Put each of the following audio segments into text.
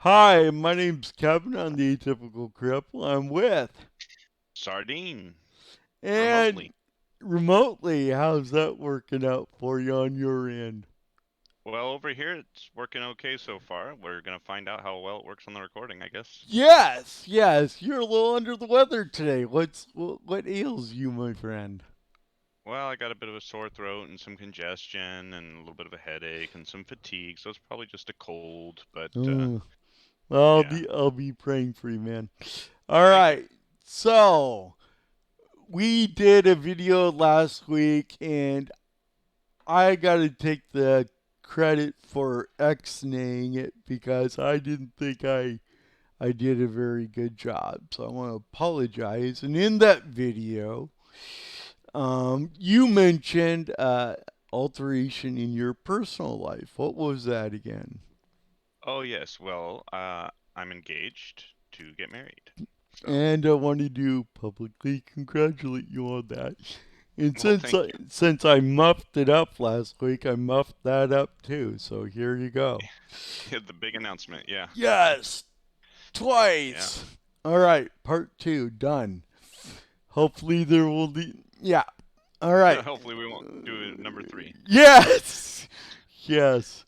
Hi, my name's Kevin. I'm the Atypical Cripple. I'm with. Sardine, And remotely. remotely, how's that working out for you on your end? Well, over here it's working okay so far. We're gonna find out how well it works on the recording, I guess. Yes, you're a little under the weather today. What ails you, my friend? Well, I got a bit of a sore throat and some congestion and a little bit of a headache and some fatigue, so it's probably just a cold, but Oh, well, I'll yeah. be praying for you, man. All Thank you. right. So, we did a video last week and I got to take the credit for X-naying it because I didn't think I did a very good job. So I want to apologize. And in that video, you mentioned alteration in your personal life. What was that again? Oh yes, well, I'm engaged to get married. So, And I wanted to publicly congratulate you on that. And well, thank you. since I muffed it up last week, I muffed that up too. So here you go. The big announcement, yeah. Yes, Yeah. twice. All right, part two done. Hopefully there will be. Yeah. All right. Hopefully we won't do number three. Yes. Yes.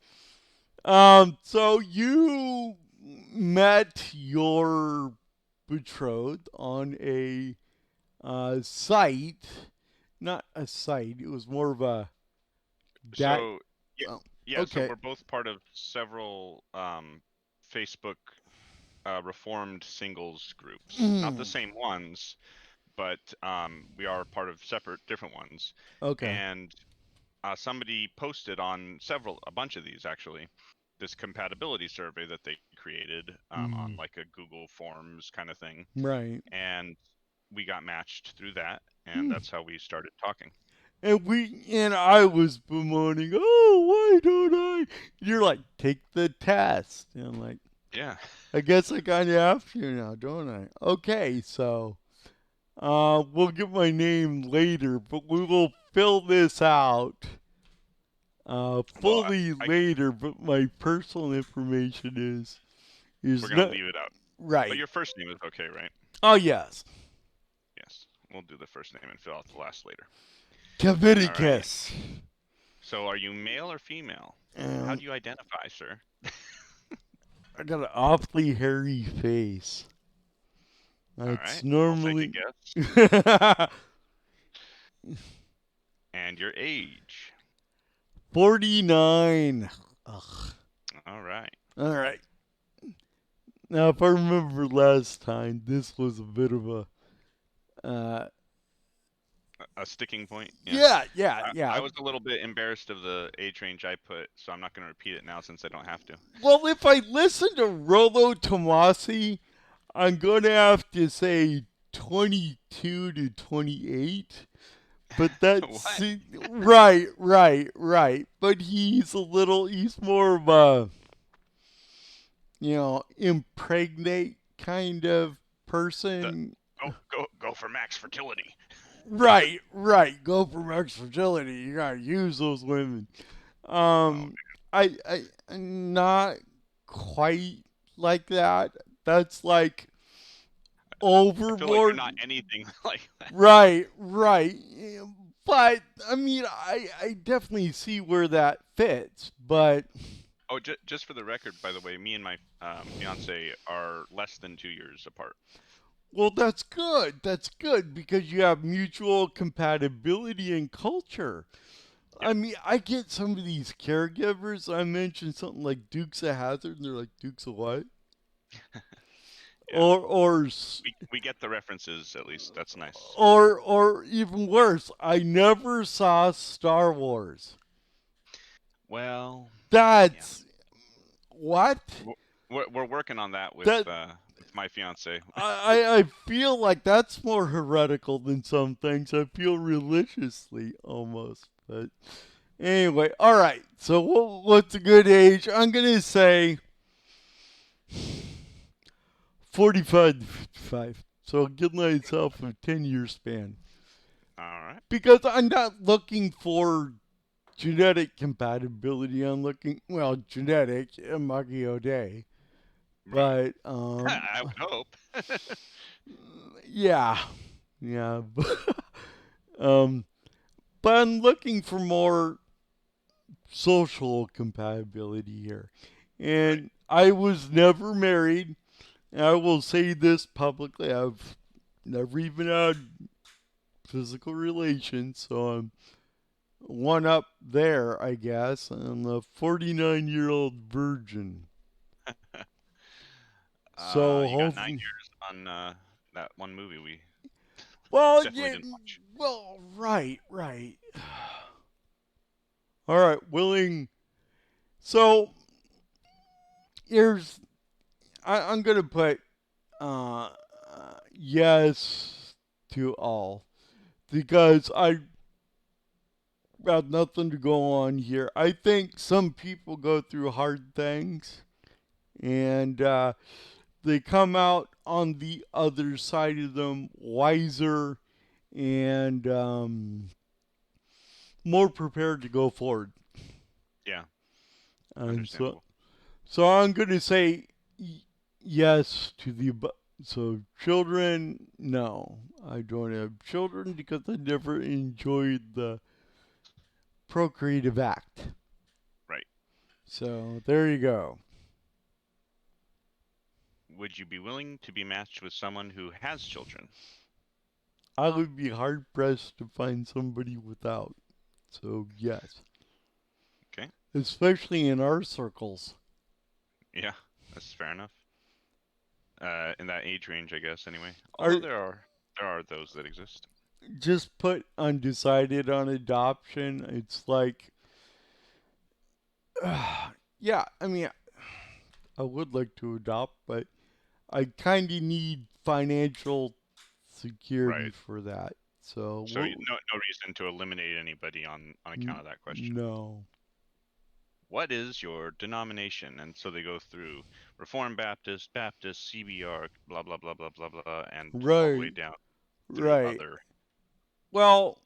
So you met your betrothed on a site, not a site. It was more of a that. So, yeah, Oh, yeah, so okay. we're both part of several Facebook reformed singles groups. Not the Mm, same ones, but we are part of separate, different ones. okay. And somebody posted on a bunch of these actually, this compatibility survey that they created on Mm, like a Google Forms kind of thing. right. And we got matched through that, and Mm. that's how we started talking. And I was bemoaning, oh, why don't I? You're like, take the test. And I'm like, Yeah. I guess I kind of have to now, don't I? Okay, so we'll get my name later, but we will fill this out Well, fully I later. But my personal information we're is gonna not leave it out. But right. your first name is okay, right? Oh yes, Yes. We'll do the first name and fill out the last later. All right. Leviticus. So are you male or female? How Um, do you identify, sir? I got an awfully hairy face. All It's right. I'll take a normally guess. And your age. 49. Ugh. All right. All right. Now, if I remember last time, this was a bit of a. Uh, A sticking point. Yeah. yeah. I was a little bit embarrassed of the age range I put, so I'm not going to repeat it now since I don't have to. Well, if I listen to Rolo Tomasi, I'm going to have to say 22 to 28. But that's What? right. But he's more of a, impregnate kind of The person. go for max fertility. Right. Go for max fertility. You gotta use those women. Oh, Um, I'm not quite like that. That's like I feel like you're overboard. not anything like that. Right. But I mean, I definitely see where that fits. But Oh, just for the record, by the way, me and my fiance are less than 2 years apart. well, that's good. That's good because you have mutual compatibility in culture. Yep. I mean, I get some of these caregivers. I mentioned something like Dukes of Hazard, and they're like Dukes of what? Yeah. Or We get the references at least. That's nice. or even worse. I never saw Star Wars. Well, yeah. That's what We're we're working on that that. with my fiance. I feel like that's more heretical than some things. I feel religiously almost, but anyway. All right. So what's a good age? I'm gonna say 45 to 55. So give myself a 10-year span. All right. Because I'm not looking for genetic compatibility. I'm looking, well, genetic, Magio Day. Right. But I would hope. yeah, yeah. um, but I'm looking for more social compatibility here. Right. And I was never married. And I will say this publicly. I've never even had physical relations, so I'm one up there, I guess. I'm a 49-year-old virgin. So You got 9 hopefully, years on that one movie we well, definitely yeah, didn't watch. well, right, right. All right, willing. So here's, I'm gonna put yes to all because I got nothing to go on here. I think some people go through hard things and they come out on the other side of them wiser and more prepared to go forward. Yeah, And so, understandable. so I'm going to say yes to the so children. No, I don't have children because I never enjoyed the procreative act. Right. So there you go. Would you be willing to be matched with someone who has children? I would be hard pressed to find somebody without. So yes, Okay. especially in our circles. Yeah, that's fair enough. In that age range, I guess. Anyway, although Are there are those that exist. just put undecided on adoption. It's like, yeah, I mean, I would like to adopt, but I kind of need financial security Right. for that. So, So no reason to eliminate anybody on account of that question. no. What is your denomination? And so they go through Reformed Baptist, Baptist, CBR, blah blah blah blah blah blah, and all the way Right, down through right. other. Well,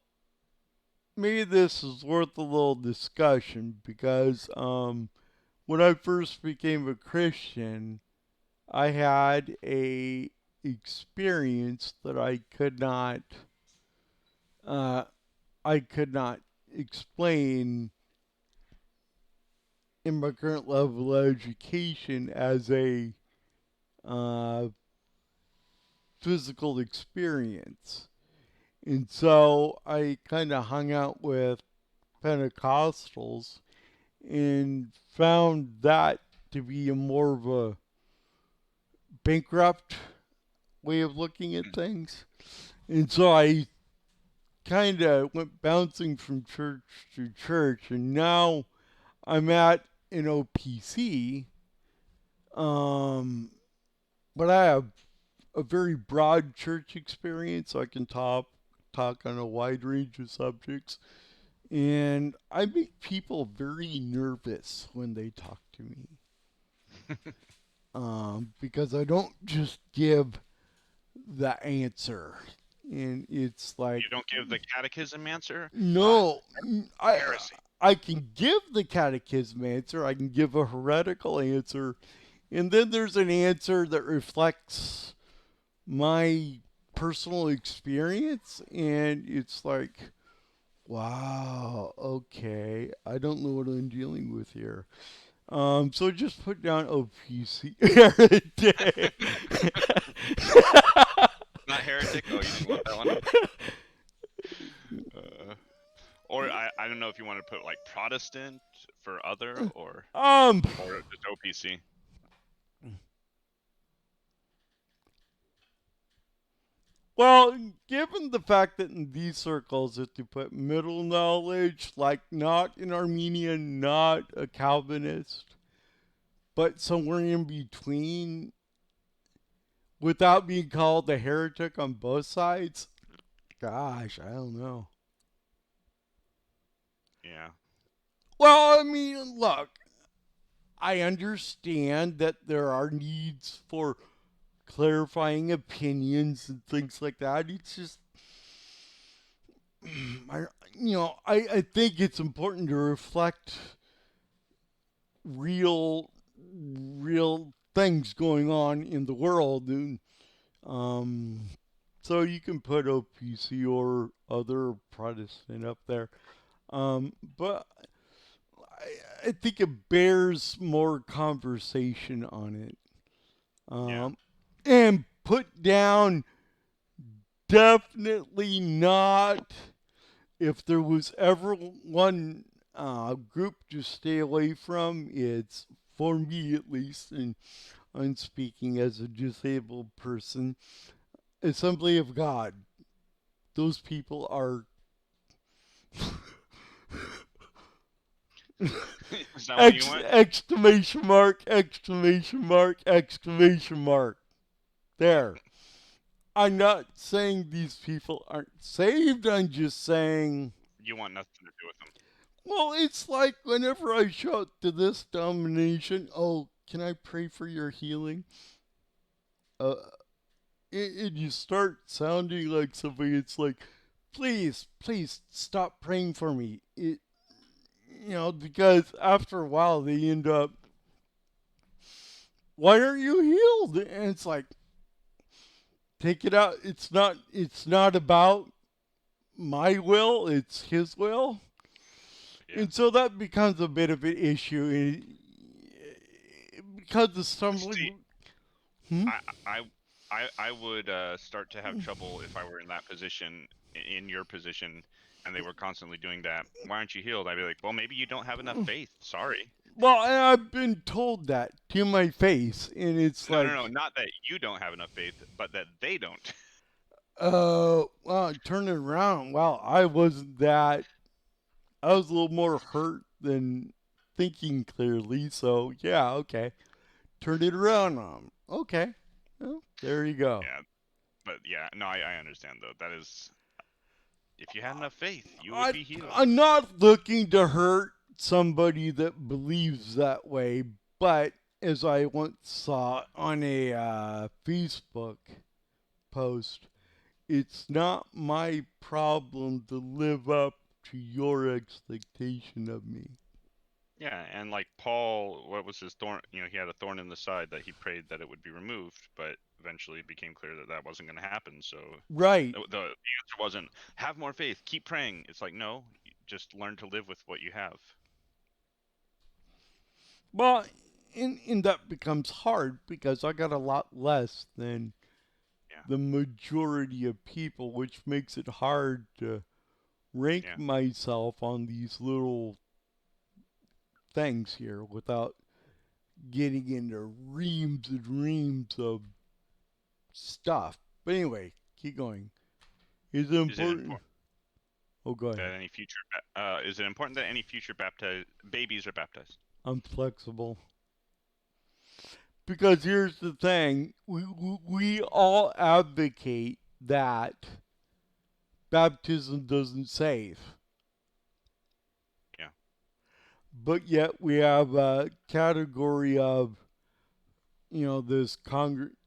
maybe this is worth a little discussion because when I first became a Christian, I had a experience that uh, I could not explain in my current level of education as a uh, physical experience. And so I kind of hung out with Pentecostals and found that to be a more of a bankrupt way of looking at things. And so I kind of went bouncing from church to church, and now I'm at an OPC, um, but I have a very broad church experience. So I can talk on a wide range of subjects, and I make people very nervous when they talk to me because I don't just give the answer, and it's like You don't give the catechism answer? Ah, no, heresy. I can give the catechism answer. I can give a heretical answer, and then there's an answer that reflects my personal experience, and it's like, wow, okay, I don't know what I'm dealing with here. So just put down OPC every day. Not heretic? Oh, you didn't want that one? Uh, or I don't know if you want to put like Protestant for other um, or just OPC. well, given the fact that in these circles, if you put middle knowledge, like not an Armenian, not a Calvinist, but somewhere in between, without being called a heretic on both sides, gosh, I don't know. Yeah. Well, I mean, look, I understand that there are needs for clarifying opinions and things like that. It's just, I, I think it's important to reflect real things going on in the world. And, um, so you can put OPC or other Protestant up there. But I think it bears more conversation on it. Yeah. Um, and put down, definitely not. If there was ever one group to stay away from, it's, for me at least, and I'm speaking as a disabled person, Assembly of God. Those people are Is that what you want? exclamation mark, exclamation mark, exclamation mark. There. I'm not saying these people aren't saved. I'm just saying, You want nothing to do with them. well, it's like whenever I shout to this domination, oh, can I pray for your healing? Uh, and you start sounding like somebody. It's like, please, please stop praying for me. Because after a while they end up, why aren't you healed? And it's like, take it out. It's not about my will. It's His will. Yeah. And so that becomes a bit of an issue. Because the See, stumbling. Hmm? I I I would start to have trouble if I were in that position, in your position, and they were constantly doing that. Why aren't you healed? I'd be like, well, maybe you don't have enough faith. Sorry. Well, and I've been told that to my face, and it's No, no, no, like, not that you don't have enough faith, but that they don't. well, turn it around. Well, I wasn't that. I was a little more hurt than thinking clearly. So yeah, okay, turn it around on 'em. Okay, well, there you go. Yeah, but yeah, no, I understand though. That is, if you had enough faith, you would I be healed. I'm not looking to hurt somebody that believes that way, but as I once saw on a Facebook post, it's not my problem to live up to your expectation of me. Yeah, and like Paul, what was his thorn? You know, he had a thorn in the side that he prayed that it would be removed, but eventually it became clear that that wasn't going to happen. So Right. the answer wasn't have more faith, keep praying. It's like, no, just learn to live with what you have. Well, and that becomes hard because I got a lot less than Yeah, the majority of people, which makes it hard to rank yeah, myself on these little things here without getting into reams and reams of stuff. But anyway, keep going. Is it is it important? important Oh, go that ahead. any future is it important that any future baptized babies are baptized? I'm flexible. Because here's the thing, we all advocate that baptism doesn't save. Yeah, But yet we have a category of, this congregant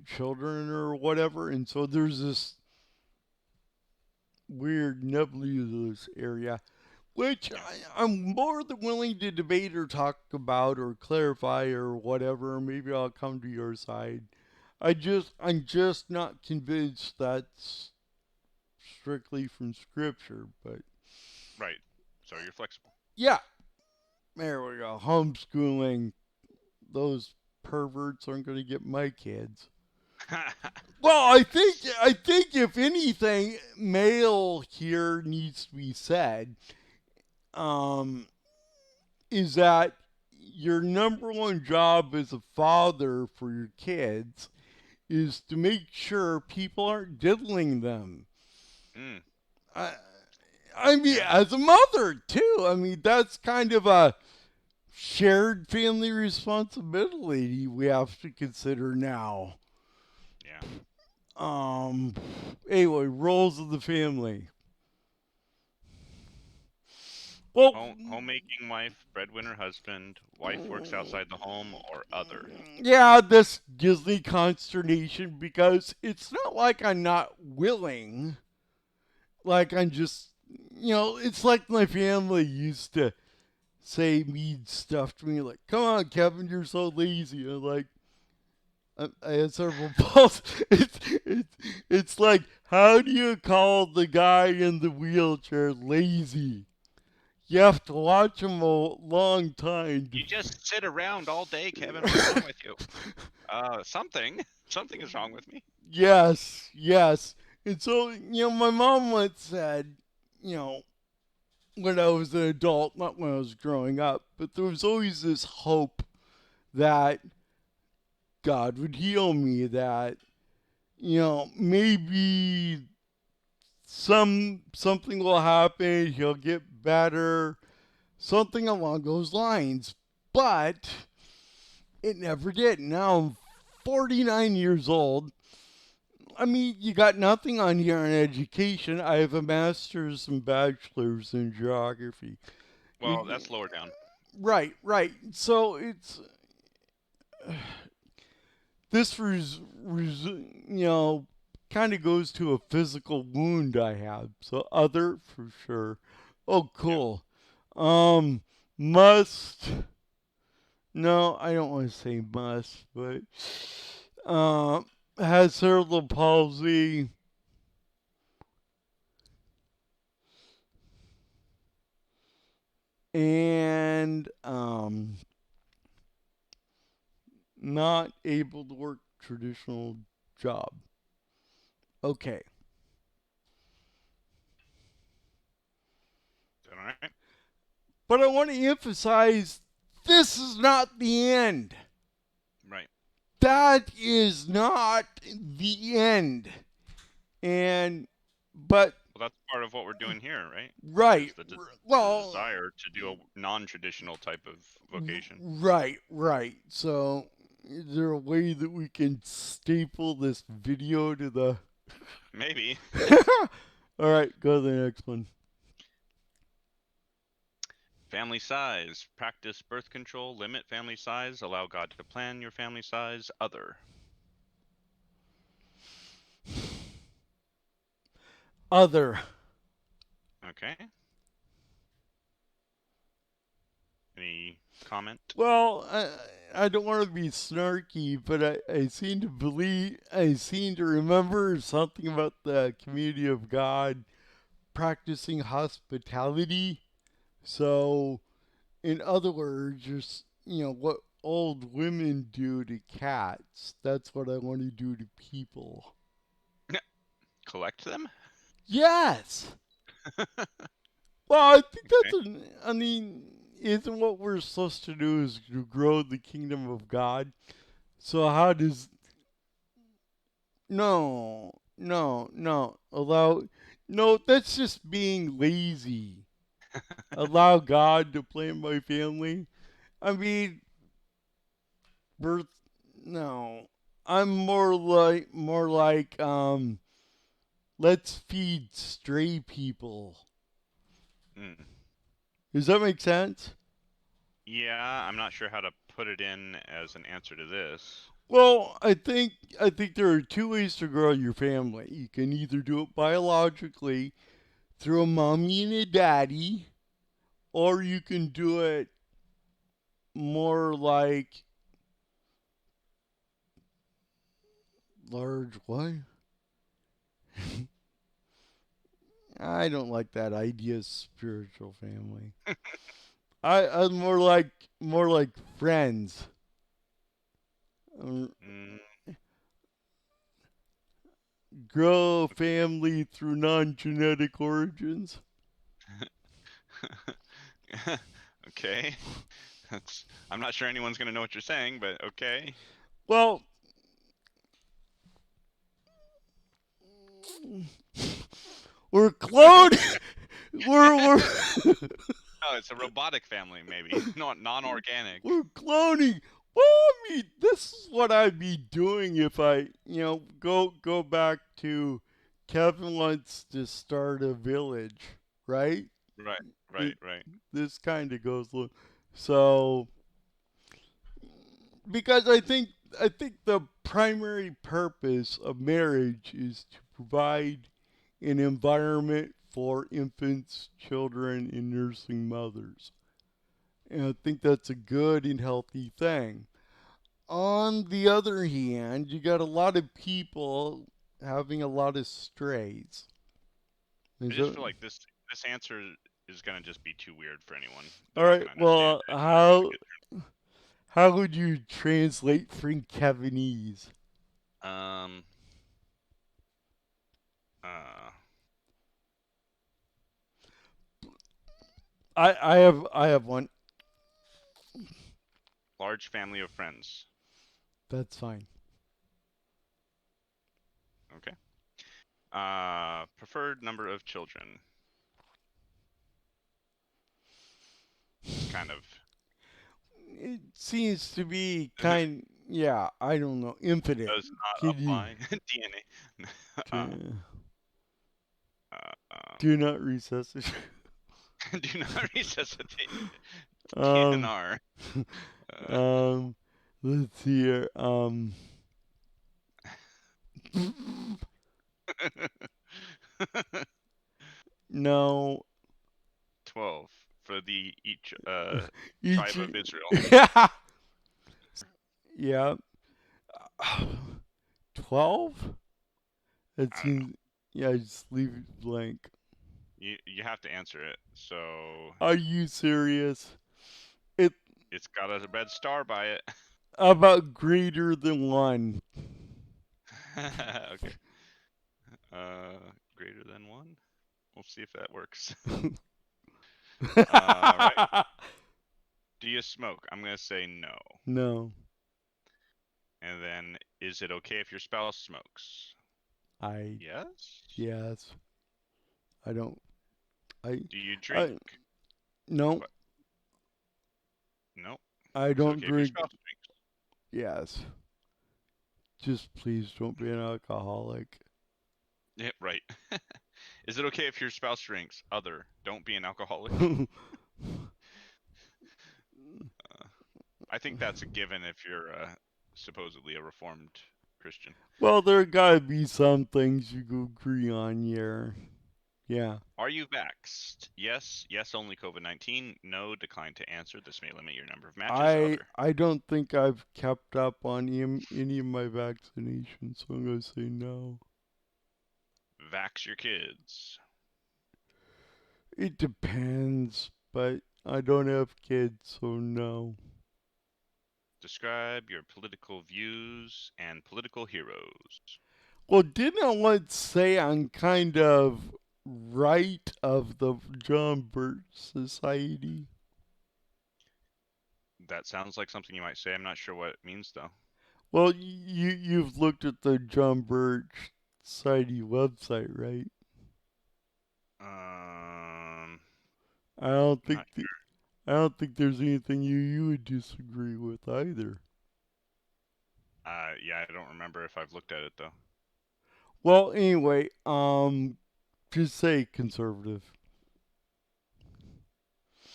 children or whatever, and so there's this weird nebulous area, which yeah, I'm more than willing to debate or talk about or clarify or whatever. Maybe I'll come to your side. I'm just not convinced that's strictly from scripture, but right. So you're flexible. yeah, there we go. Homeschooling, those perverts aren't going to get my kids. Well, I think if anything, male here needs to be said. Um, is that your number one job as a father for your kids is to make sure people aren't diddling them. mm, I, I mean, yeah, as a mother too. I mean, that's kind of a shared family responsibility we have to consider now. yeah. Um, anyway, roles of the family. Well, Homemaking wife, breadwinner husband, wife works outside the home, or other. yeah, this gives me consternation because it's not like I'm not willing. Like I'm just, it's like my family used to say mean stuff to me like, "Come on, Kevin, you're so lazy." I'm like, I had cerebral palsy. It's like, how do you call the guy in the wheelchair lazy? You have to watch him a long time. You just sit around all day, Kevin. What's wrong with you? Something. Something is wrong with me. Yes, yes. And so, my mom once said, you know, when I was an adult, not when I was growing up, but there was always this hope that God would heal me, that, maybe something will happen, he'll get better, something along those lines. But it never did. Now I'm 49 years old. I mean, you got nothing on here on education. I have a master's and bachelor's in geography. Well, that's lower down. Right, right. So this kind of goes to a physical wound I have. So other for sure. Oh, Yeah. cool. Um, must. No, I don't want to say must, but has cerebral palsy. And not able to work traditional job. Okay. All right. But I want to emphasize this is not the end. Right. That is not the end. And, but, Well, that's part of what we're doing here, right? right. Is the Well, desire to do a non-traditional type of vocation. right, right. So, is there a way that we can staple this video to the. Maybe. All right, go to the next one. Family size. Practice birth control. Limit family size. Allow God to plan your family size. Other. Other. Okay. Any comment? Well, I don't want to be snarky, but I seem to I seem to remember something about the community of God practicing hospitality. So, in other words, just, what old women do to cats, that's what I want to do to people. Collect them? Yes! Well, I think Okay. I mean, isn't what we're supposed to do is to grow the kingdom of God? So how does no, no, no. No, that's just being lazy. Allow God to plan my family. I mean, birth. No, I'm more like let's feed stray people. Mm. Does that make sense? Yeah, I'm not sure how to put it in as an answer to this. Well, I think there are two ways to grow your family. You can either do it biologically through a mommy and a daddy, or you can do it more like large what? I don't like that idea of spiritual family. I'm more like friends. Um, Mm. grow a family through non-genetic origins. Okay. That's I'm not sure anyone's going to know what you're saying, but okay. Well, we're cloning. we're Oh, it's a robotic family maybe, not non-organic. we're cloning. Well, I mean, this is what I'd be doing if I, go back to Kevin wants to start a village, right? Right, It, right, right. this kind of goes so because I think the primary purpose of marriage is to provide an environment for infants, children, and nursing mothers. And I think that's a good and healthy thing. On the other hand, you got a lot of people having a lot of strays. I Is just that, feel like this answer is gonna just be too weird for anyone. They're all not right. gonna understand Well, it. You're not gonna how would you translate Frankevinese? get. Uh, I have one. Large family of friends. That's fine. Okay. Preferred number of children. It's kind of It seems to be does kind. Yeah, I don't know. Infinite. not Could you apply. DNA. do, Uh, um, do not resuscitate? do not resuscitate. um, DNR. Uh, um, let's see here. No, 12 for the each each. tribe of Israel. Yeah, 12. It I don't know. seems. Yeah, just leave it blank. You have to answer it. So Are you serious? It it's got a red star by it. about greater than one. Okay. Greater than one. We'll see if that works. All right. Do you smoke? I'm gonna say no. No, And then, is it okay if your spouse smokes? I Yes. yes. I don't. I Do you drink? I no. What? No. I Is it don't okay if your drink. spouse drinks? Yes. Just please don't be an alcoholic. Yeah, right. Is it okay if your spouse drinks? Other. Don't be an alcoholic. Uh, I think that's a given if you're supposedly a reformed Christian. Well, there gotta be some things you could agree on here. Yeah. Are you vaxxed? Yes. Yes, only COVID-19. No, decline to answer. This may limit your number of matches. Other. I don't think I've kept up on any of my vaccinations, so I'm gonna say no. Vax your kids. It depends, but I don't have kids, so no. Describe your political views and political heroes. Well, didn't I once say I'm kind of right of the John Birch Society? That sounds like something you might say. I'm not sure what it means though. Well, you've looked at the John Birch Society website, right? I don't I'm think not th- I don't think there's anything you would disagree with either. Yeah, I don't remember if I've looked at it though. Well, anyway, just say conservative.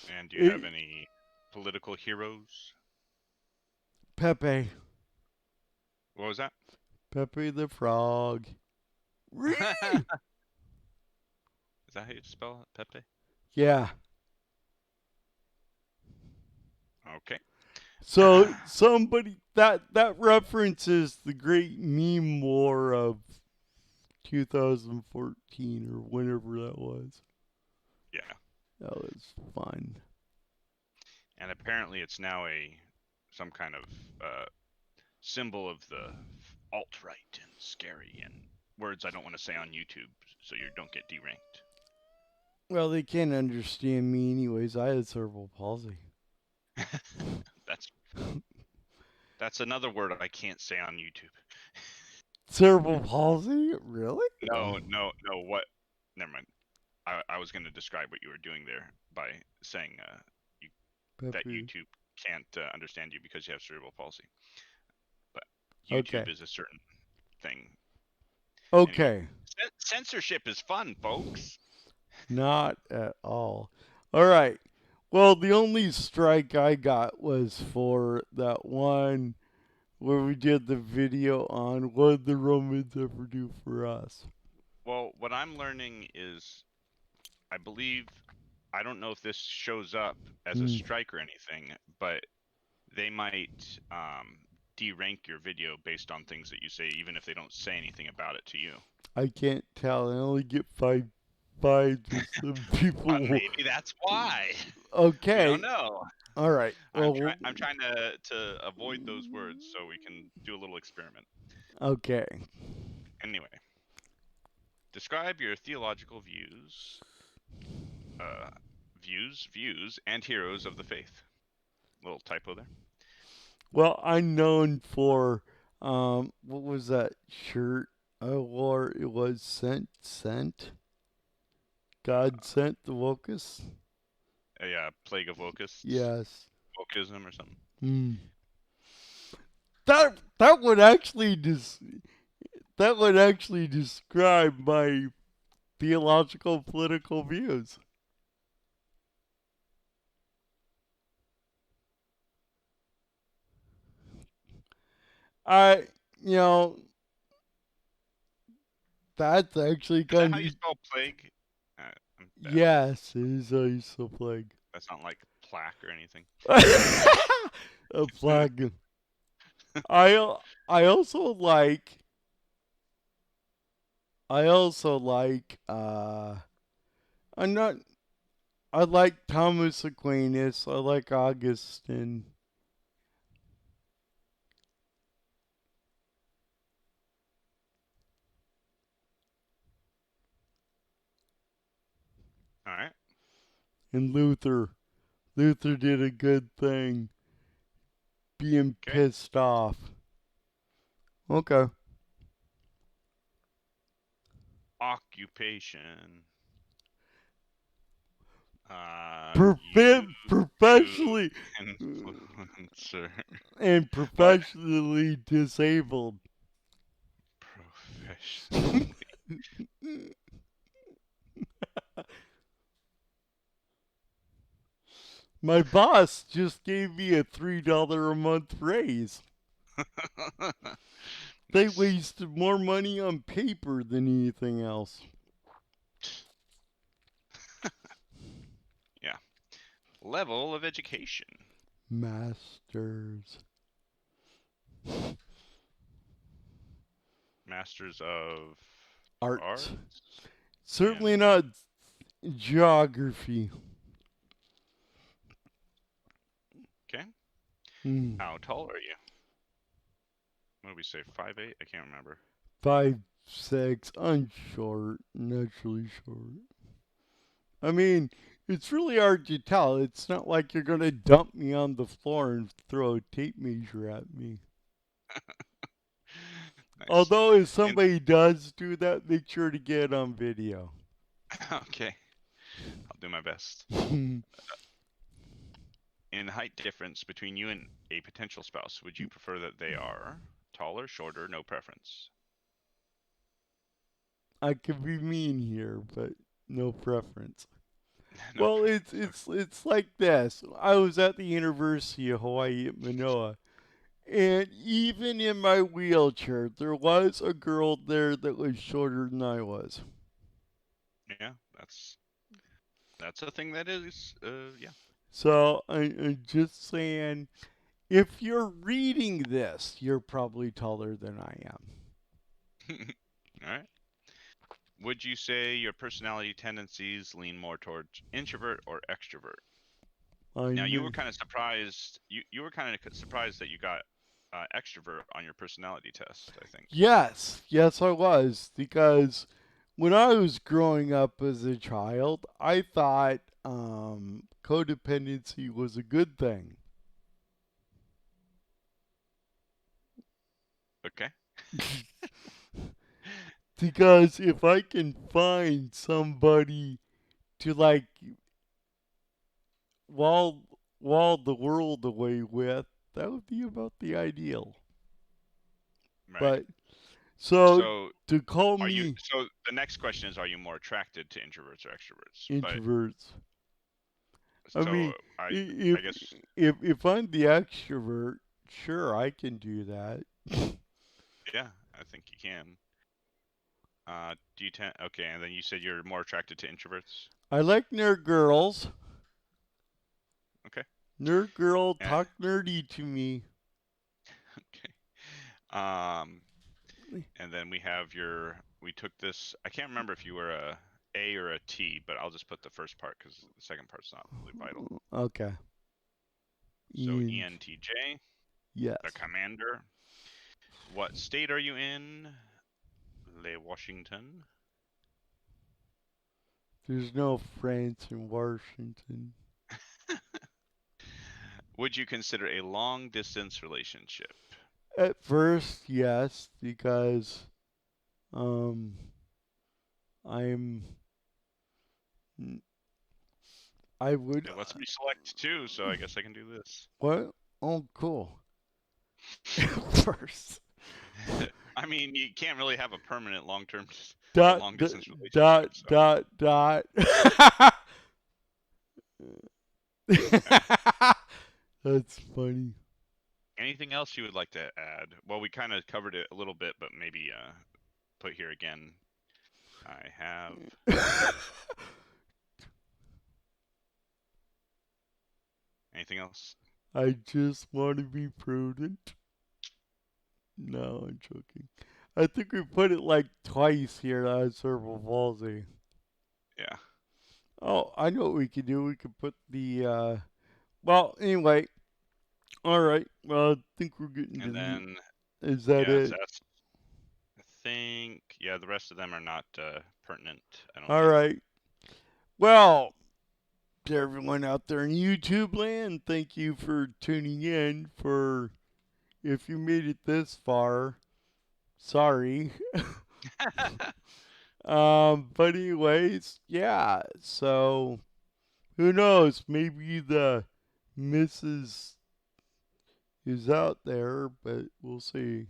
And do you have It, any political heroes? Pepe, What was that? Pepe the Frog. Is Whee! that how you spell it? Pepe? Yeah. Okay. So somebody that references the great meme war of 2014 or whenever that was. Yeah. That was fun. And apparently it's now some kind of symbol of the alt right and scary and words I don't want to say on YouTube so you don't get deranked. Well, they can't understand me anyways. I had cerebral palsy. That's that's another word I can't say on YouTube. Cerebral palsy? Really? No, Oh, no, no. What? Never mind. I was going to describe what you were doing there by saying you, that Pepe. YouTube can't understand you because you have cerebral palsy. But YouTube Okay. is a certain thing. Anyway, Okay. censorship is fun, folks. Not at all. All right. Well, the only strike I got was for that one where we did the video on what did the Romans ever do for us. Well, what I'm learning is, I believe I don't know if this shows up as a Hmm. strike or anything, but they might derank your video based on things that you say, even if they don't say anything about it to you. I can't tell. I only get five. Some people. Maybe that's why. We don't Okay. know. All right. I'm trying to avoid those words so we can do a little experiment. Okay. Anyway, describe your theological views, uh, views, and heroes of the faith. Little typo there. Well, I'm known for what was that shirt I wore? It was sent. God sent the locust. Yeah, plague of locusts, Yes. wokeism or something. Hmm. That would actually describe my theological political views. I you know that's actually Is that how kind you of spell plague? I'm bad at that. yes, it is a so plague. That's not like plaque or anything. A flag. I also like I'm not I like Thomas Aquinas. I like Augustine. All right. And Luther. Luther did a good thing being Okay. pissed off. Okay. Occupation. YouTube Professionally influencer. and What? professionally disabled. Professionally. My boss just gave me a $3 a month raise. They Nice. wasted more money on paper than anything else. Yeah. Level of education. Masters. Masters of Art. Arts Certainly and not geography. okay. Hmm. How tall are you? What did we say? 5'8"? I can't remember. 5'6". I'm short. Naturally short. I mean, it's really hard to tell. It's not like you're going to dump me on the floor and throw a tape measure at me. Nice. Although, if And somebody does do that, make sure to get it on video. okay, I'll do my best. In height difference between you and a potential spouse, would you prefer that they are taller, shorter, no preference? I could be mean here, but no preference. No Well, preference. it's like this. I was at the University of Hawaii at Manoa, and even in my wheelchair, there was a girl there that was shorter than I was. Yeah, that's a thing that is yeah. So I'm just saying, if you're reading this, you're probably taller than I All right. Would you say your personality tendencies lean more towards introvert or extrovert? am. Now you were I'm kind of surprised. You were kind of surprised that you got extrovert on your personality test. I think. yes, I was because when I was growing up as a child, I thought codependency was a good thing. Okay. Because if I can find somebody to like wall the world away with, that would be about the ideal. Right. But so So to call are you? me So the next question is, are you more attracted to introverts or extroverts? But introverts, I so mean, I guess if I'm the extrovert, sure I can do that. yeah, I think you can. Do you tend okay? And then you said you're more attracted to introverts. I like nerd girls. Okay. Nerd girl, Yeah. talk nerdy to me. Okay. Um, and then we have your. We took this. I can't remember if you were a A or a T, but I'll just put the first part because the second part's not really vital. Okay. So And ENTJ, the yes, commander. What state are you in? Le Washington. there's no France in Washington. Would you consider a long distance relationship? At first, yes, because um, I'm. I would. It lets me select too, so I guess I can do this. What? Oh, cool. First. I mean, you can't really have a permanent long term or Dot, long distance relationship, dot, so dot, dot. okay. That's funny. Anything else you would like to add? Well, we kind of covered it a little bit, but maybe put here again. I have. Anything else? I just want to be prudent. No, I'm joking. I think we put it like twice here on cerebral palsy. Yeah. Oh, I know what we could do. We could put the well, anyway. All right. Well, I think we're getting to And the. then, Is that yeah, it? so that's, I think, yeah, the rest of them are not pertinent, I don't All think. right. Well, to everyone out there in YouTube land, thank you for tuning in. For if you made it this far, sorry. But anyways, yeah. So who knows? Maybe the Mrs. is out there, but we'll see.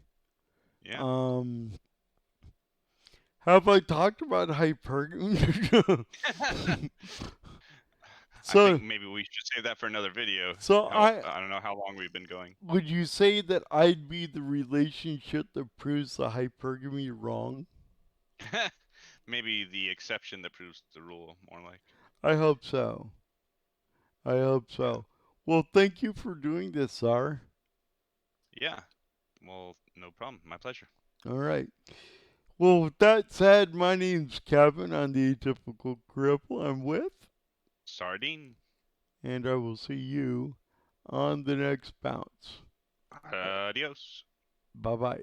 Yeah. Um, have I talked about hypergamy? I think so, maybe we should save that for another video. so How I I don't know how long we've been going. would you say that I'd be the relationship that proves the hypergamy wrong? Maybe the exception that proves the rule, more like. I hope so. I hope Yeah. so. Well, thank you for doing this, Czar. Yeah. Well, no problem. My pleasure. All right. Well, with that said, my name's Kevin. I'm the Atypical Cripple. I'm with, Sardine. and I will see you on the next bounce. Adios. Bye bye.